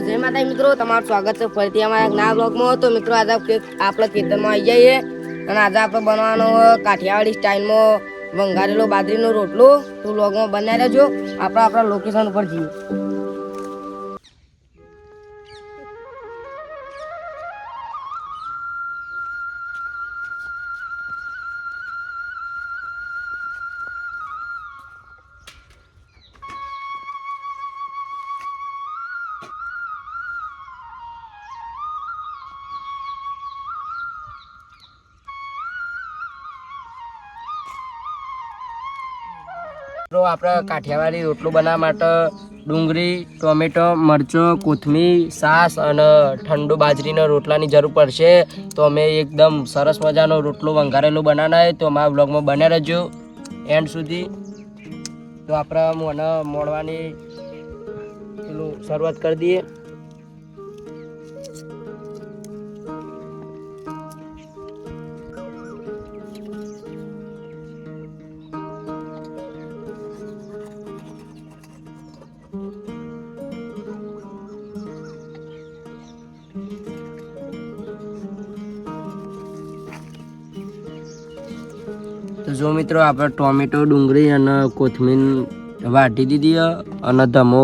જય માતા મિત્રો, તમારું સ્વાગત છે ફરીથી અમારા એક નવા બ્લોગમાં. તો મિત્રો આજે આપણે ખેતરમાં આવી જઈએ અને આજે આપણે બનાવવાનો કાઠિયાવાડી સ્ટાઇલમાં વંગારેલો બાજરીનો રોટલો. તો બ્લોગમાં બનાવી રહેજો. આપણે આપણા લોકેશન ઉપર જઈએ. આપણે કાઠિયાવાડી રોટલો બનાવવા માટે ડુંગળી, ટોમેટો, મરચો, કોથમીર, છાશ અને ઠંડો બાજરીના રોટલાની જરૂર પડશે. તો અમે એકદમ સરસ મજાનો રોટલો વંગારેલો બનાવના હોય તો અમારા બ્લોગમાં બન્યા રહેજો એન્ડ સુધી. તો આપણે મને મોડવાની શરૂઆત કરી દઈએ. તો જો મિત્રો આપણે ટોમેટો, ડુંગળી અને કોથમીર વાટી દીધી અને ધમો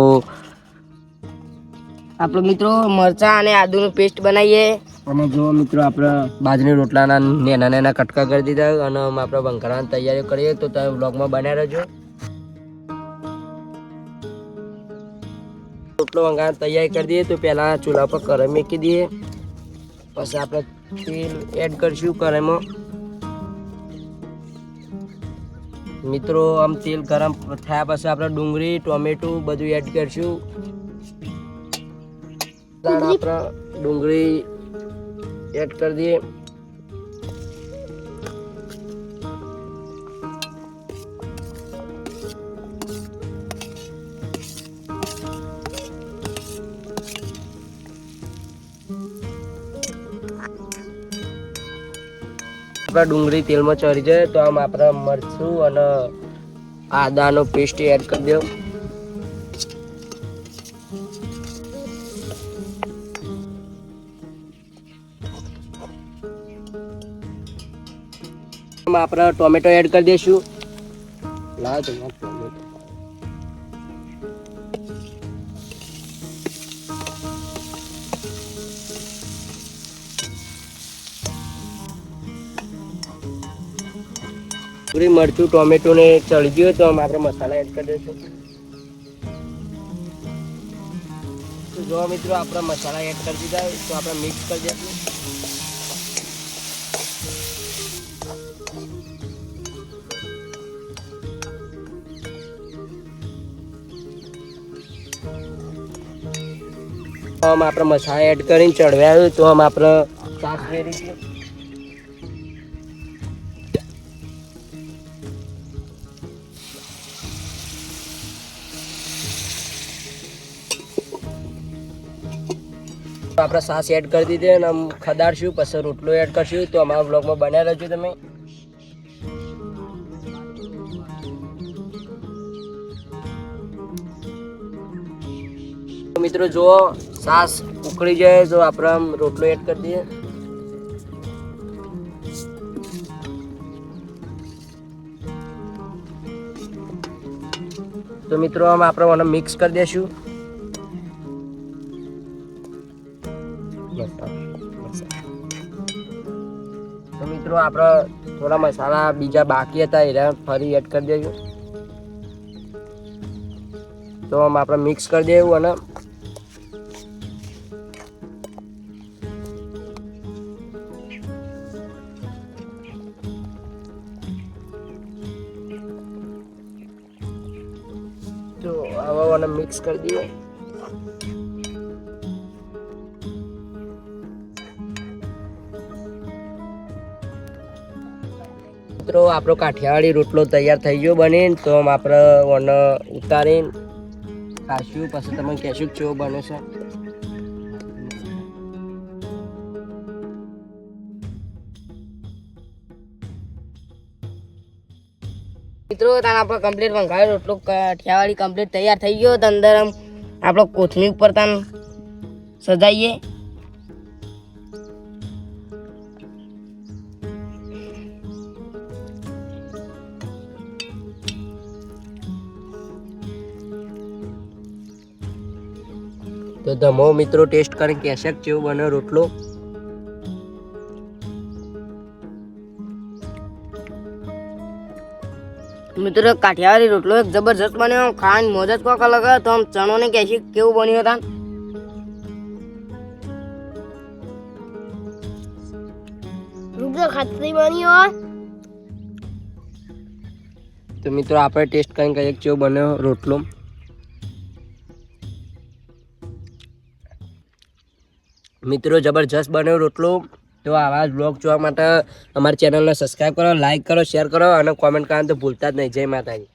આપણે મિત્રો મરચાં અને આદુનું પેસ્ટ બનાવીએ. અને જો મિત્રો આપણે બાજરી રોટલાના નાના નાના કટકા કરી દીધા અને આપણે વંગારવાની તૈયારી કરીએ. તો તમે બ્લોગમાં બનાવી રહેજો. રોટલો વંગારવાની તૈયારી કરી દઈએ. તો પહેલાં ચૂલા પર કઢાઈ મૂકી દઈએ. પછી આપણે તેલ એડ કરીશું કઢાઈમાં. મિત્રો આમ તેલ ગરમ થયા પછી આપણે ડુંગળી, ટોમેટો બધું એડ કરીશું. આપણે ડુંગળી એડ કરી દઈએ. ડુંગળી તેલમાં ચડી જાય તો આમ આપણે મરચું અને આદાનો પેસ્ટ એડ કરી દો. આપણે ટોમેટો એડ કરી દઈશું. મરચું ટોમેટો ને ચડી ગયું તો આપણે મસાલા એડ કરી દઈશું. તો જો મિત્રો આપણે મસાલા એડ કરી દીધા તો આપણે મિક્સ કરી દઈશું. આમ આપણે મસાલા એડ કરીને ચડવ્યા તો આમ આપણે છાશ રેડીશું. આપણે છાશ એડ કરી દીધી અને આમ ખદાડશું. પછી રોટલો એડ કરશું. તો અમારા બ્લોગમાં બનાવી રહેજો તમે. મિત્રો જુઓ છાશ ઉકળી જાય તો આપણે આમ રોટલો એડ કરી દઈએ. તો મિત્રો આમ આપણે મિક્સ કરી દઈશું. તો મિત્રો આપણે થોડા મસાલા બીજા બાકી હતા એ ફરી એડ કરી દઈશું. તો આમ આપણે મિક્સ કરી દેવું અને તો આવા મિક્સ કરી દઈએ. મિત્રો આપણો કાઠિયાવાડી રોટલો તૈયાર થઈ ગયો બનીને. તો આપણે ઓને ઉતારીને ખાશું. પછી તમે કહેશું કેવો બને છે. મિત્રો તાન આપણો કમ્પ્લીટ વંગાળેલો રોટલો કાઠિયાવાડી કમ્પ્લીટ તૈયાર થઈ ગયો. તો અંદર આમ આપણો કોથમીર ઉપર તાન સજાઈએ. તો ધમો મિત્રો ટેસ્ટ કરીને કહેશે કે કેવો બને રોટલો. મિત્રો કાઠિયાવાડી રોટલો એક જબરજસ્ત બન્યો, ખાવાની મોજ જ કોક અલગ. તો આમ ચણો ને કહેશે કેવું બન્યું હતા. ખાતરી બન્યો. તો મિત્રો આપણે ટેસ્ટ કરીને કહીએ કેવો બન્યો રોટલો. મિત્રો જબરજસ્ત બન્યો રોટલો. તો આવા જ બ્લોગ જોવા માટે અમારી ચેનલને સબસ્ક્રાઈબ કરો, લાઈક કરો, શેર કરો અને કોમેન્ટ કરવાનું તો ભૂલતા જ નહીં. જય માતાજી.